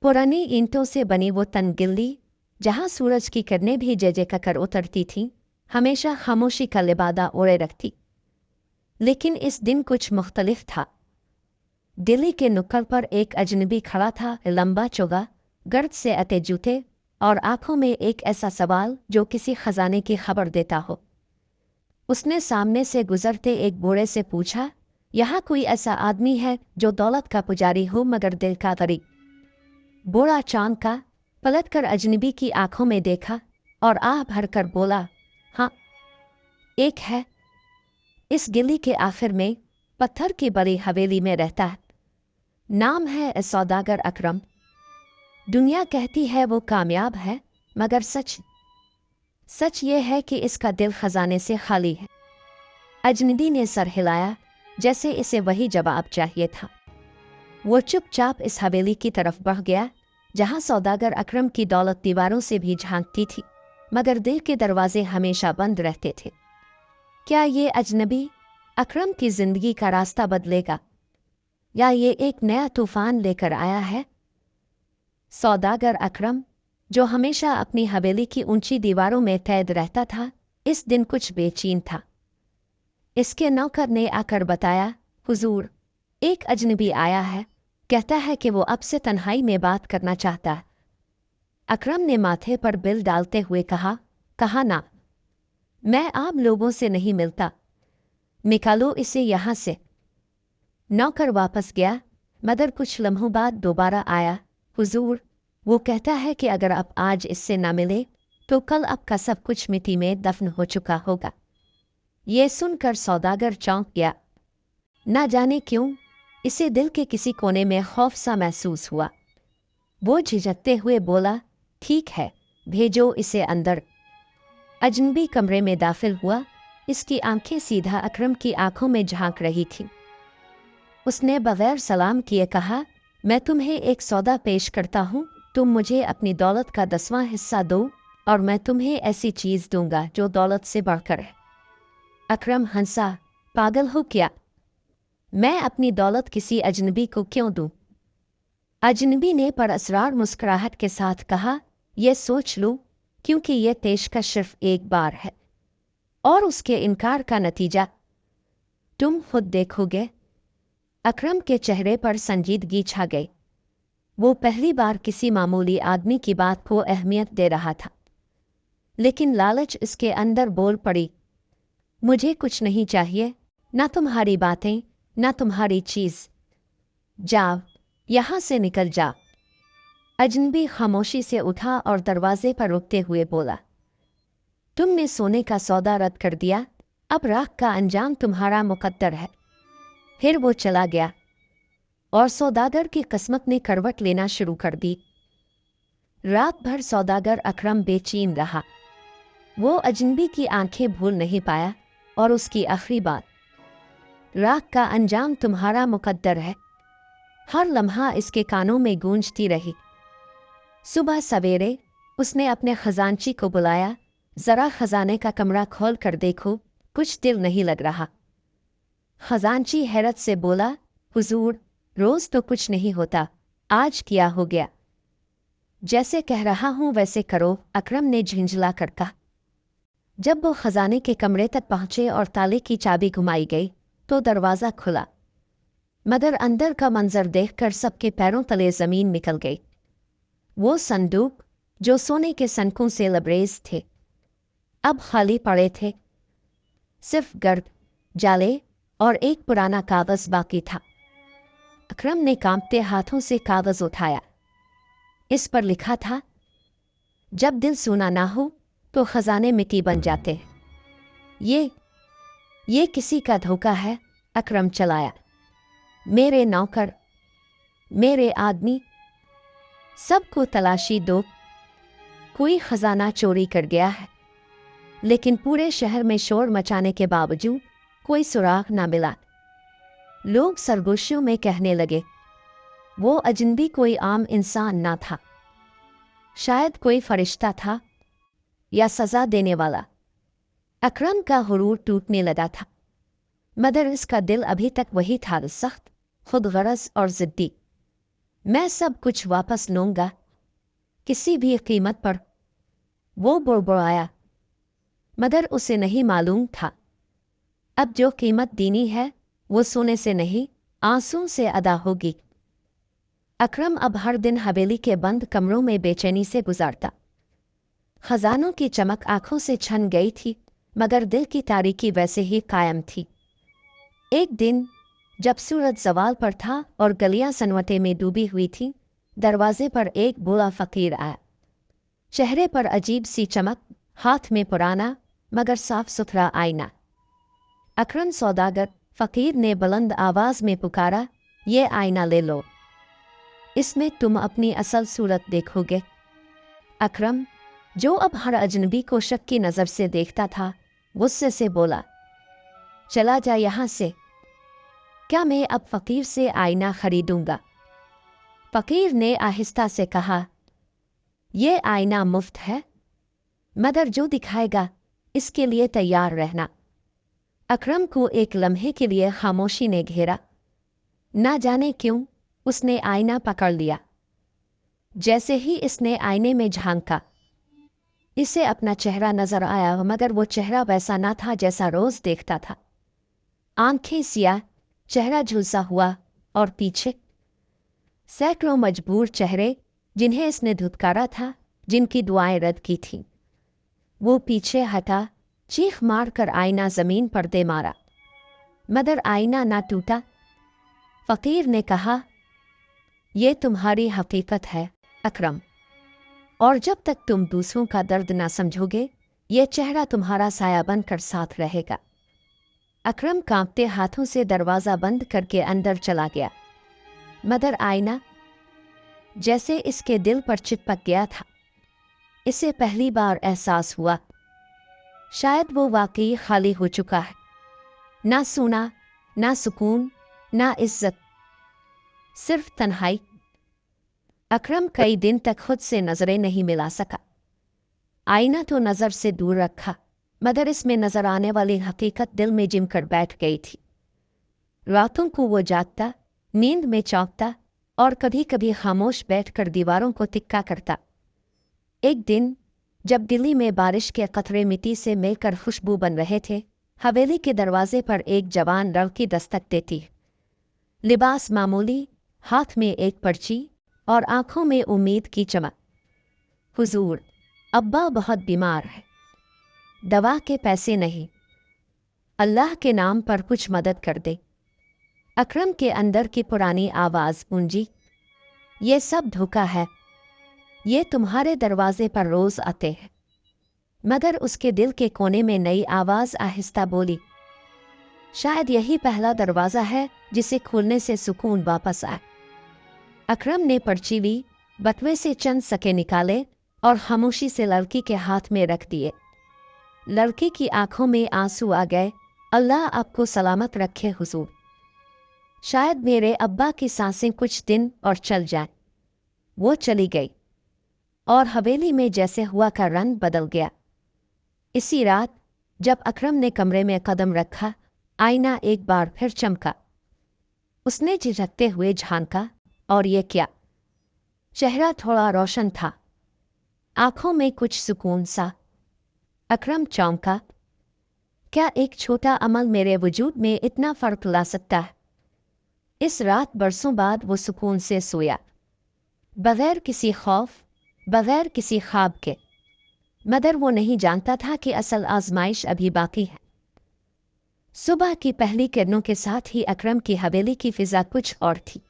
पुरानी ईंटों से बनी वो तनगिल्ली जहाँ सूरज की किरणें भी जैका कर उतरती थीं, हमेशा खामोशी का लिबादा ओढ़े रखती। लेकिन इस दिन कुछ मुख्तलिफ था। दिल्ली के नुक्कड़ पर एक अजनबी खड़ा था, लंबा चौड़ा, गर्द से अते जूते और आंखों में एक ऐसा सवाल जो किसी खजाने की खबर देता हो। उसने सामने से गुजरते एक बूढ़े से पूछा, यहाँ कोई ऐसा आदमी है जो दौलत का पुजारी हो मगर दिल का गरीब? बूढ़ा चांद का पलटकर अजनबी की आंखों में देखा और आह भरकर बोला, हाँ, एक है। इस गली के आखिर में पत्थर की बड़ी हवेली में रहता है। नाम है सौदागर अकरम। दुनिया कहती है वो कामयाब है, मगर सच ये है कि इसका दिल खजाने से खाली है। अजनबी ने सर हिलाया, जैसे इसे वही जवाब चाहिए था। वो चुपचाप इस हवेली की तरफ बढ़ गया जहां सौदागर अकरम की दौलत दीवारों से भी झांकती थी, मगर दिल के दरवाजे हमेशा बंद रहते थे। क्या ये अजनबी अकरम की जिंदगी का रास्ता बदलेगा, या ये एक नया तूफान लेकर आया है? सौदागर अकरम, जो हमेशा अपनी हवेली की ऊंची दीवारों में कैद रहता था, इस दिन कुछ बेचैन था। इसके नौकर ने आकर बताया, हुजूर, एक अजनबी आया है, कहता है कि वो अब से तन्हाई में बात करना चाहता है। अकरम ने माथे पर बिल डालते हुए कहा ना, मैं आम लोगों से नहीं मिलता, निकालो इसे यहाँ से। नौकर वापस गया, मगर कुछ लम्हों बाद दोबारा आया, हुजूर, वो कहता है कि अगर आप आज इससे ना मिले तो कल आपका सब कुछ मिट्टी में दफन हो चुका होगा। ये सुनकर सौदागर चौंक गया। ना जाने क्यों इसे दिल के किसी कोने में खौफ सा महसूस हुआ। वो झिझकते हुए बोला, ठीक है, भेजो इसे अंदर। अजनबी कमरे में दाखिल हुआ। इसकी आंखें सीधा अकरम की आंखों में झांक रही थीं। उसने बगैर सलाम किए कहा, मैं तुम्हें एक सौदा पेश करता हूँ। तुम मुझे अपनी दौलत का 10वां हिस्सा दो और मैं तुम्हें ऐसी चीज़ दूंगा जो दौलत से बढ़कर है। अकरम हंसा, पागल हो क्या? मैं अपनी दौलत किसी अजनबी को क्यों दूं? अजनबी ने परअसरार मुस्कुराहट के साथ कहा, यह सोच लो, क्योंकि यह पेशकश सिर्फ एक बार है और उसके इनकार का नतीजा तुम खुद देखोगे। अकरम के चेहरे पर संजीदगी छा गई। वो पहली बार किसी मामूली आदमी की बात को अहमियत दे रहा था, लेकिन लालच इसके अंदर बोल पड़ी, मुझे कुछ नहीं चाहिए, ना तुम्हारी बातें, ना तुम्हारी चीज़। जाओ, यहाँ से निकल जा। अजनबी खामोशी से उठा और दरवाजे पर रुकते हुए बोला, तुमने सोने का सौदा रद्द कर दिया, अब राख का अंजाम तुम्हारा मुकद्दर है। फिर वो चला गया और सौदागर की किस्मत ने करवट लेना शुरू कर दी। रात भर सौदागर अकरम बेचैन रहा। वो अजनबी की आंखें भूल नहीं पाया और उसकी आखिरी बात, राख का अंजाम तुम्हारा मुकद्दर है, हर लम्हा इसके कानों में गूंजती रही। सुबह सवेरे उसने अपने खजांची को बुलाया, जरा खजाने का कमरा खोल कर देखो, कुछ दिल नहीं लग रहा। खजांची हैरत से बोला, हुजूर, रोज तो कुछ नहीं होता, आज क्या हो गया? जैसे कह रहा हूं वैसे करो, अकरम ने झिंझला कर कहा। जब वो खजाने के कमरे तक पहुंचे और ताले की चाबी घुमाई गई तो दरवाज़ा खुला, मगर अंदर का मंजर देखकर सबके पैरों तले ज़मीन निकल गई। वो संदूक जो सोने के सनकों से लबरेज थे अब खाली पड़े थे, सिर्फ गर्द, जाले और एक पुराना कागज बाकी था। अकरम ने कांपते हाथों से कागज उठाया। इस पर लिखा था, जब दिल सुना ना हो तो खजाने मिट्टी बन जाते हैं। ये किसी का धोखा है। अकरम चलाया, मेरे नौकर, मेरे आदमी, सबको तलाशी दो, कोई खजाना चोरी कर गया है। लेकिन पूरे शहर में शोर मचाने के बावजूद कोई सुराग ना मिला। लोग सरगोशियों में कहने लगे, वो अजनबी कोई आम इंसान ना था, शायद कोई फरिश्ता था या सजा देने वाला। अकरम का हुरूर टूटने लगा था, मगर इसका दिल अभी तक वही था, सख्त, खुदगरज और जिद्दी। मैं सब कुछ वापस लूँगा, किसी भी कीमत पर, वो बुड़बुड़ाया। मगर उसे नहीं मालूम था अब जो कीमत देनी है वो सोने से नहीं, आंसू से अदा होगी। अकरम अब हर दिन हवेली के बंद कमरों में बेचैनी से गुजारता। खजानों की चमक आंखों से छन गई थी, मगर दिल की तारीकी वैसे ही कायम थी। एक दिन जब सूरज ज़वाल पर था और गलियां सन्नाटे में डूबी हुई थीं, दरवाजे पर एक बूढ़ा फकीर आया। चेहरे पर अजीब सी चमक, हाथ में पुराना मगर साफ सुथरा आईना। अकरम सौदागर, फकीर ने बुलंद आवाज में पुकारा, ये आईना ले लो, इसमें तुम अपनी असल सूरत देखोगे। अकरम, जो अब हर अजनबी को शक की नज़र से देखता था, गुस्से से बोला, चला जा यहाँ से। क्या मैं अब फकीर से आईना खरीदूंगा? फकीर ने आहिस्ता से कहा, ये आईना मुफ्त है, मगर जो दिखाएगा इसके लिए तैयार रहना। अकरम को एक लम्हे के लिए खामोशी ने घेरा। ना जाने क्यों उसने आईना पकड़ लिया। जैसे ही इसने आईने में झांका, इसे अपना चेहरा नजर आया, मगर वो चेहरा वैसा ना था जैसा रोज देखता था। आंखें सियाह, चेहरा झुलसा हुआ, और पीछे सैकड़ों मजबूर चेहरे जिन्हें इसने धुतकारा था, जिनकी दुआएं रद्द की थीं। वो पीछे हटा, चीख मार कर आईना जमीन पर दे मारा, मगर आईना ना टूटा। फकीर ने कहा, ये तुम्हारी हकीकत है अकरम, और जब तक तुम दूसरों का दर्द ना समझोगे, ये चेहरा तुम्हारा साया बनकर साथ रहेगा। अकरम कांपते हाथों से दरवाज़ा बंद करके अंदर चला गया, मगर आईना जैसे इसके दिल पर चिपक गया था। इसे पहली बार एहसास हुआ, शायद वो वाकई खाली हो चुका है। ना सोना, ना सुकून, ना इज्जत, सिर्फ तन्हाई। अकरम कई दिन तक खुद से नजरें नहीं मिला सका। आईना तो नज़र से दूर रखा, मगर इसमें नजर आने वाली हकीकत दिल में जिम कर बैठ गई थी। रातों को वो जागता, नींद में चौंकता, और कभी कभी खामोश बैठकर दीवारों को तिक्का करता। एक दिन जब दिल्ली में बारिश के कतरे मिट्टी से मिलकर खुशबू बन रहे थे, हवेली के दरवाजे पर एक जवान लड़की दस्तक देती। लिबास मामूली, हाथ में एक पर्ची और आंखों में उम्मीद की चमक। हुजूर, अब्बा बहुत बीमार है, दवा के पैसे नहीं, अल्लाह के नाम पर कुछ मदद कर दे। अकरम के अंदर की पुरानी आवाज़ गूंजी, ये सब धोखा है, ये तुम्हारे दरवाजे पर रोज आते हैं। मगर उसके दिल के कोने में नई आवाज़ आहिस्ता बोली, शायद यही पहला दरवाज़ा है जिसे खोलने से सुकून वापस आए। अकरम ने पर्ची ली, बटुए से चंद सके निकाले और खामोशी से लड़की के हाथ में रख दिए। लड़की की आंखों में आंसू आ गए। अल्लाह आपको सलामत रखे हुजूर, शायद मेरे अब्बा की सांसें कुछ दिन और चल जाएं। वो चली गई और हवेली में जैसे हुआ का रंग बदल गया। इसी रात जब अकरम ने कमरे में कदम रखा, आईना एक बार फिर चमका। उसने झिझकते हुए झांका, और ये क्या! चेहरा थोड़ा रोशन था, आंखों में कुछ सुकून सा। अकरम चौंका, क्या एक छोटा अमल मेरे वजूद में इतना फर्क ला सकता है? इस रात बरसों बाद वो सुकून से सोया, बगैर किसी खौफ, बगैर किसी ख्वाब के। मगर वो नहीं जानता था कि असल आजमाइश अभी बाकी है। सुबह की पहली किरणों के साथ ही अकरम की हवेली की फिजा कुछ और थी।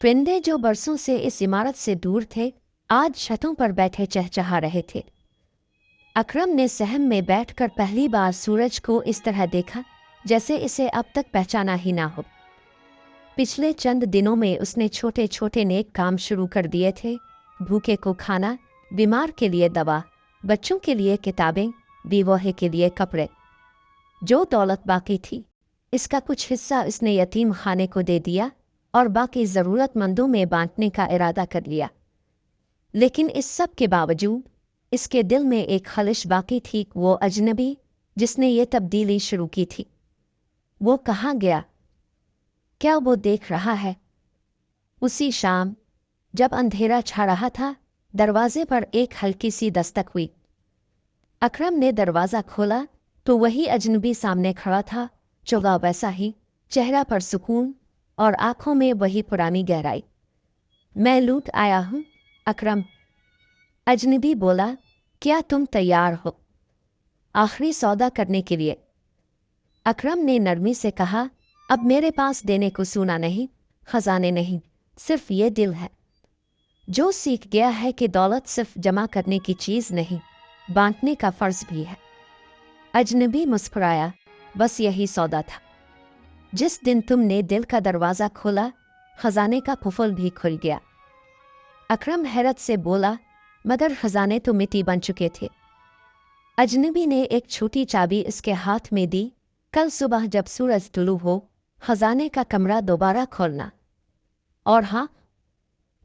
परिंदे जो बरसों से इस इमारत से दूर थे, आज छतों पर बैठे चहचहा रहे थे। अकरम ने सहम में बैठकर पहली बार सूरज को इस तरह देखा जैसे इसे अब तक पहचाना ही ना हो। पिछले चंद दिनों में उसने छोटे छोटे नेक काम शुरू कर दिए थे। भूखे को खाना, बीमार के लिए दवा, बच्चों के लिए किताबें, बेवाहे के लिए कपड़े। जो दौलत बाकी थी, इसका कुछ हिस्सा उसने यतीम खाने को दे दिया और बाकी ज़रूरतमंदों में बांटने का इरादा कर लिया। लेकिन इस सब के बावजूद इसके दिल में एक खलिश बाकी थी, वो अजनबी जिसने ये तब्दीली शुरू की थी। वो कहाँ गया? क्या वो देख रहा है? उसी शाम जब अंधेरा छा रहा था, दरवाजे पर एक हल्की सी दस्तक हुई। अकरम ने दरवाज़ा खोला तो वही अजनबी सामने खड़ा था, चौगा वैसा ही, चेहरा पर सुकून और आंखों में वही पुरानी गहराई। मैं लूट आया हूँ अकरम, अजनबी बोला। क्या तुम तैयार हो आखिरी सौदा करने के लिए? अकरम ने नरमी से कहा, अब मेरे पास देने को सोना नहीं, खजाने नहीं, सिर्फ ये दिल है जो सीख गया है कि दौलत सिर्फ जमा करने की चीज़ नहीं, बांटने का फ़र्ज भी है। अजनबी मुस्कुराया, बस यही सौदा था। जिस दिन तुमने दिल का दरवाज़ा खोला, खजाने का कुफल भी खुल गया। अकरम हैरत से बोला, मगर खजाने तो मिट्टी बन चुके थे। अजनबी ने एक छोटी चाबी इसके हाथ में दी, कल सुबह जब सूरज तुलू हो, खजाने का कमरा दोबारा खोलना। और हाँ,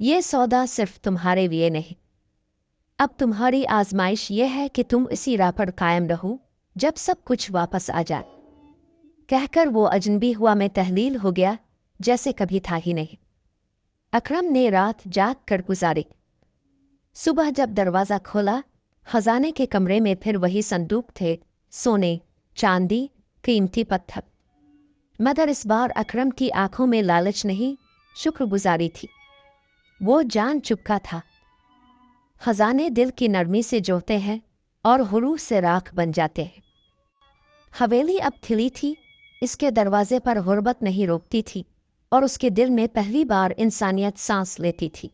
ये सौदा सिर्फ तुम्हारे लिए नहीं, अब तुम्हारी आजमाइश ये है कि तुम इसी राह पर कायम रहो जब सब कुछ वापस आ जाए। कहकर वो अजनबी हुआ में तहलील हो गया, जैसे कभी था ही नहीं। अकरम ने रात जाग कर गुजारी। सुबह जब दरवाज़ा खोला, खजाने के कमरे में फिर वही संदूक थे, सोने, चांदी, कीमती पत्थर। मगर इस बार अकरम की आंखों में लालच नहीं, शुक्रगुजारी थी। वो जान चुका था, खजाने दिल की नरमी से जोते हैं और हुरूफ से राख बन जाते हैं। हवेली अब खिली थी, इसके दरवाजे पर गुर्बत नहीं रोकती थी और उसके दिल में पहली बार इंसानियत सांस लेती थी।